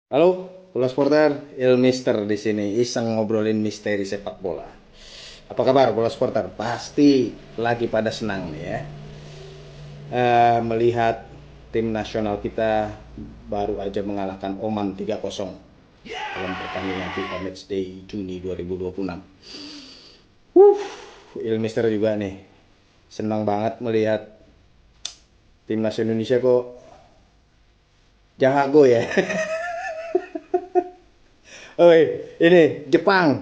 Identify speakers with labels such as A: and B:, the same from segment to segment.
A: Halo, bola supporter, Mister di sini iseng ngobrolin misteri sepak bola. Apa kabar bola supporter? Pasti lagi pada senang nih ya. Melihat tim nasional kita baru aja mengalahkan Oman 3-0 dalam pertandingan FIFA Matchday Juni 2026. Mister juga nih senang banget melihat timnas Indonesia kok jago ya. Oi, ini Jepang.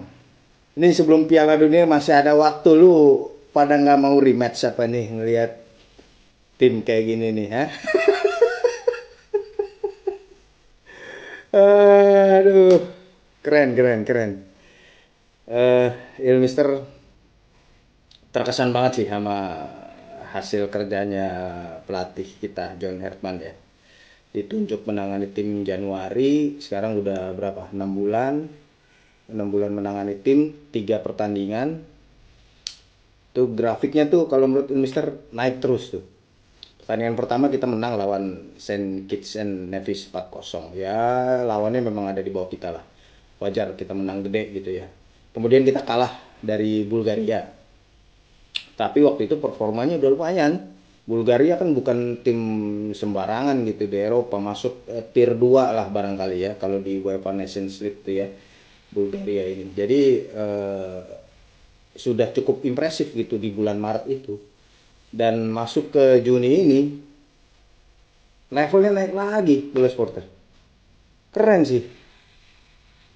A: Ini sebelum Piala Dunia masih ada waktu, lu pada nggak mau rematch apa nih ngelihat tim kayak gini nih, ha? Aduh, keren keren keren. Mister terkesan banget sih sama hasil kerjanya pelatih kita John Herman ya. Ditunjuk menangani tim Januari, sekarang udah berapa? 6 bulan. 6 bulan menangani tim, 3 pertandingan. Tuh grafiknya tuh kalau menurut Mister naik terus tuh. Pertandingan pertama kita menang lawan Saint Kitts and Nevis 4-0. Ya, lawannya memang ada di bawah kita lah. Wajar kita menang gede gitu ya. Kemudian kita kalah dari Bulgaria. Tapi waktu itu performanya udah lumayan. Bulgaria kan bukan tim sembarangan gitu di Eropa, masuk tier 2 lah barangkali ya kalau di UEFA Nations League tuh ya. Bulgaria ini. Jadi sudah cukup impresif gitu di bulan Maret itu. Dan masuk ke Juni ini levelnya naik lagi bola supporter. Keren sih.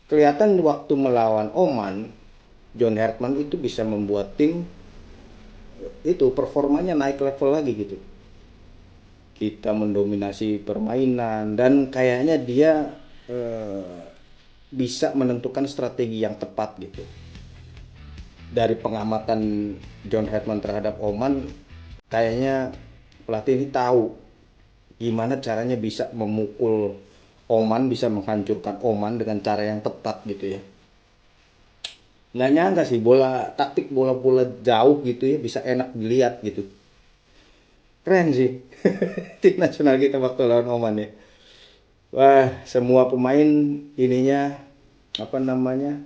A: Kelihatan waktu melawan Oman, John Herman itu bisa membuat tim itu performanya naik level lagi gitu. Kita mendominasi permainan dan kayaknya dia eh, bisa menentukan strategi yang tepat gitu. Dari pengamatan John Herman terhadap Oman, kayaknya pelatih ini tahu gimana caranya bisa memukul Oman, bisa menghancurkan Oman dengan cara yang tepat gitu ya. Nggak nyangka sih bola taktik bola-bola jauh gitu ya bisa enak dilihat gitu. Keren sih tim nasional kita waktu lawan Oman ya. Wah, semua pemain ininya apa namanya,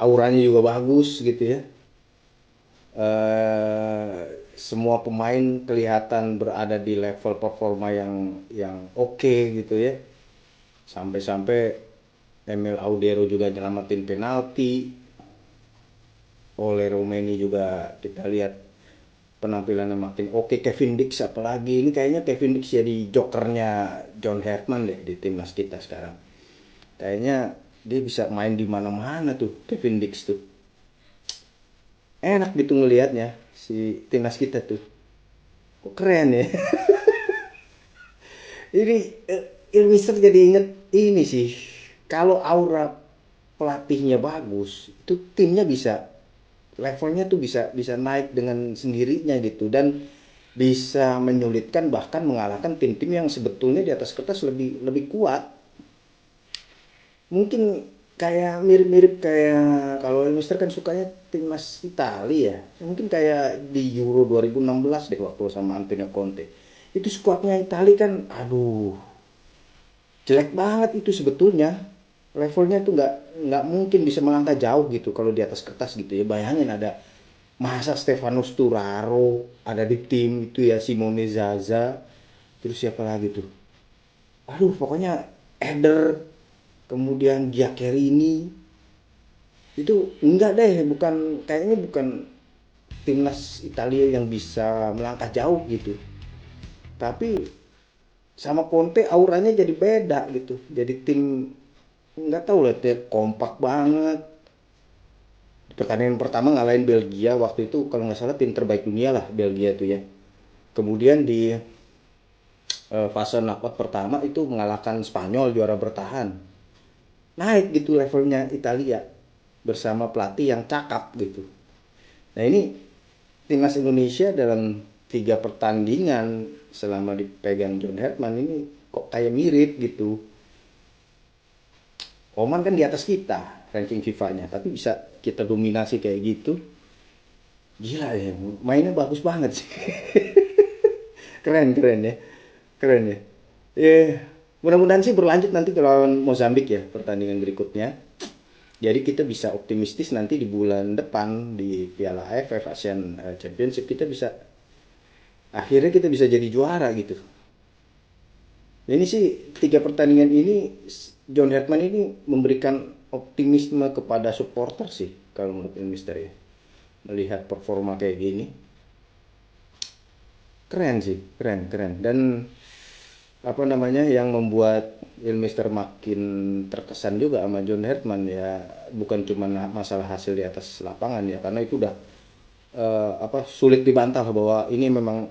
A: auranya juga bagus gitu ya. Semua pemain kelihatan berada di level performa yang oke gitu ya. Sampai-sampai Emil Audero juga nyelamatin penalti. Oleh Romeni juga kita lihat penampilannya makin oke. Kevin Dix apalagi, ini kayaknya Kevin Dix jadi jokernya John Herman deh di timnas kita sekarang. Kayaknya dia bisa main di mana-mana tuh Kevin Dix tuh. Enak gitu ngelihatnya si timnas kita tuh. Kok keren ya. Ini Mister jadi inget ini sih. Kalau aura pelatihnya bagus, itu timnya bisa levelnya tuh bisa bisa naik dengan sendirinya gitu dan bisa menyulitkan bahkan mengalahkan tim-tim yang sebetulnya di atas kertas lebih lebih kuat. Mungkin kayak mirip-mirip kayak kalau Mister kan sukanya timnas Italia ya. Mungkin kayak di Euro 2016 deh waktu sama Antonio Conte. Itu skuadnya Italia kan aduh jelek banget itu sebetulnya. Levelnya tuh nggak mungkin bisa melangkah jauh gitu kalau di atas kertas gitu ya. Bayangin ada masa Stefano Sturaro ada di tim itu ya, Simone Zaza, terus siapa lagi tuh, aduh pokoknya Eder, kemudian Giaccherini, itu enggak deh, bukan kayaknya bukan timnas Italia yang bisa melangkah jauh gitu. Tapi sama Conte auranya jadi beda gitu, jadi tim nggak tahu lah, dia kompak banget. Di pertandingan pertama ngalahin Belgia, waktu itu kalau nggak salah tim terbaik dunia lah Belgia tuh ya. Kemudian di fase knockout pertama itu mengalahkan Spanyol juara bertahan. Naik gitu levelnya Italia bersama pelatih yang cakap gitu. Nah ini timnas Indonesia dalam 3 pertandingan selama dipegang John Herman ini kok kayak mirip gitu. Oman kan di atas kita ranking FIFA-nya, tapi bisa kita dominasi kayak gitu. Gila ya, mainnya bagus banget sih. Keren keren ya, keren ya. Yeah. Mudah-mudahan sih berlanjut nanti ke lawan Mozambik ya pertandingan berikutnya. Jadi kita bisa optimistis nanti di bulan depan di Piala AFF Asian Championship kita bisa akhirnya kita bisa jadi juara gitu. Ini sih tiga pertandingan ini John Herman ini memberikan optimisme kepada supporter sih kalau menurut Mister ya. Melihat performa kayak gini keren sih, keren keren. Dan apa namanya yang membuat Mister makin terkesan juga sama John Herman ya bukan cuma masalah hasil di atas lapangan ya karena itu udah apa sulit dibantah bahwa ini memang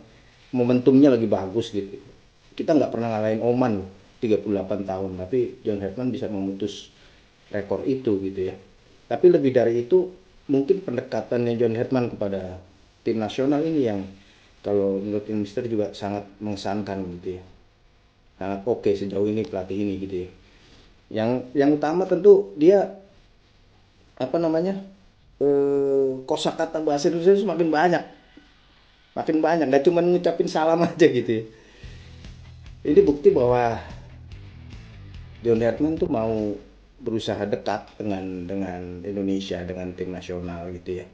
A: momentumnya lagi bagus gitu. Kita nggak pernah ngalahin Oman 38 tahun tapi John Herman bisa memutus rekor itu gitu ya. Tapi lebih dari itu mungkin pendekatannya John Herman kepada tim nasional ini yang kalau menurut Mister juga sangat mengesankan gitu ya. Sangat oke sejauh ini pelatih ini gitu ya. Yang utama tentu dia apa namanya kosakata bahasa Indonesia semakin banyak, makin banyak. Gak cuma ngucapin salam aja gitu ya. Ini bukti bahwa John Herdman tuh mau berusaha dekat dengan Indonesia dengan tim nasional gitu ya.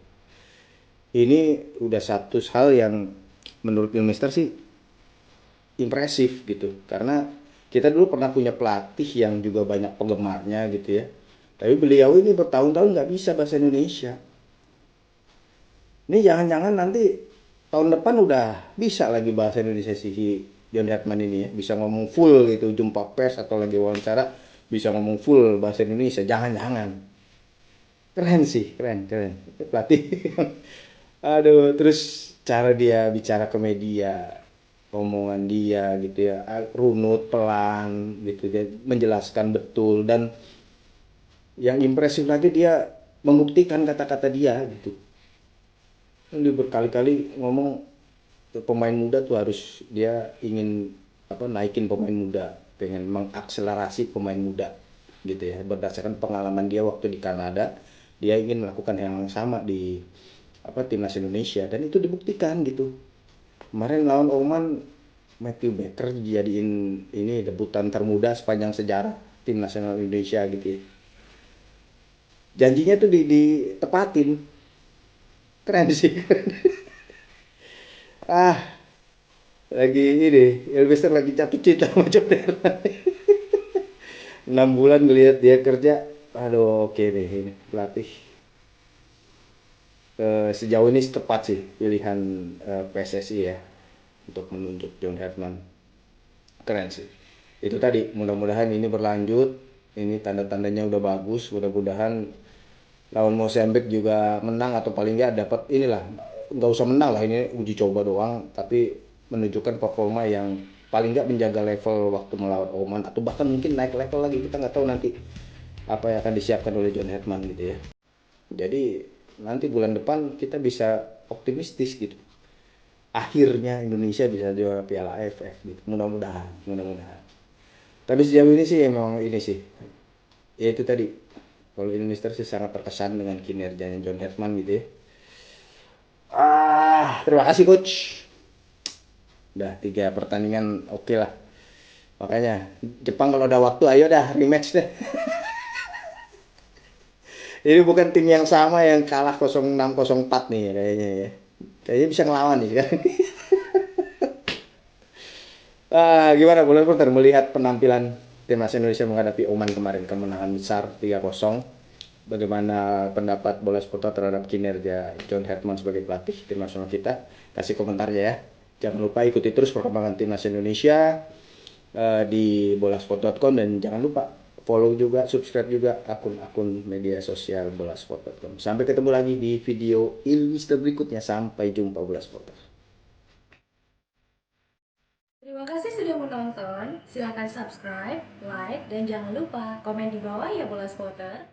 A: Ini udah satu hal yang menurut Mister sih impresif gitu karena kita dulu pernah punya pelatih yang juga banyak penggemarnya gitu ya tapi beliau ini bertahun-tahun nggak bisa bahasa Indonesia ini jangan-jangan nanti tahun depan udah bisa lagi bahasa Indonesia si John Hartman ini ya bisa ngomong full gitu jumpa pers atau lagi wawancara bisa ngomong full bahasa Indonesia jangan-jangan keren sih keren keren pelatih aduh terus cara dia bicara ke media omongan dia gitu ya runut pelan gitu dia menjelaskan betul dan yang impresif lagi dia membuktikan kata-kata dia gitu dia berkali-kali ngomong pemain muda tuh harus dia ingin apa naikin pemain muda pengen mengakselerasi pemain muda gitu ya berdasarkan pengalaman dia waktu di Kanada dia ingin melakukan yang sama di apa timnas Indonesia dan itu dibuktikan gitu kemarin lawan Oman Matthew Baker jadiin ini debutan termuda sepanjang sejarah tim nasional Indonesia gitu ya. Janjinya tuh ditepatin. Keren sih. Ah, lagi ini, Elvister lagi jatuh cinta sama Jordan. 6 bulan ngelihat dia kerja. Aduh, oke deh ini pelatih. Sejauh ini tepat sih pilihan PSSI ya untuk menunjuk John Herman. Keren sih. Itu tadi, mudah-mudahan ini berlanjut. Ini tanda-tandanya udah bagus. Mudah-mudahan lawan Mozambik juga menang atau paling nggak dapat inilah nggak usah menang lah ini uji coba doang tapi menunjukkan performa yang paling nggak menjaga level waktu melawan Oman atau bahkan mungkin naik level lagi kita nggak tahu nanti apa yang akan disiapkan oleh John Herdman gitu ya jadi nanti bulan depan kita bisa optimistis gitu akhirnya Indonesia bisa juara Piala AFF gitu mudah-mudahan tapi sejauh ini sih emang ini sih ya itu tadi kalau Indonesia sih sangat terkesan dengan kinerjanya John Herdman gitu ya. Terima kasih coach. Udah 3 pertandingan oke lah. Makanya Jepang kalau ada waktu ayo dah rematch deh. Ini bukan tim yang sama yang kalah 06-04 nih kayaknya ya. Kayaknya bisa ngelawan nih sekarang. Gimana Bulan Porter melihat penampilan timnas Indonesia menghadapi Oman kemarin kemenangan besar 3-0. Bagaimana pendapat Bola Sport terhadap kinerja John Herdman sebagai pelatih tim nasional kita? Kasih komentarnya ya. Jangan lupa ikuti terus perkembangan timnas Indonesia di bolasport.com dan jangan lupa follow juga, subscribe juga akun-akun media sosial bolasport.com. Sampai ketemu lagi di video Ilmister berikutnya. Sampai jumpa Bola Sport.
B: Terima kasih sudah menonton. Silahkan subscribe, like, dan jangan lupa komen di bawah ya bola spotter.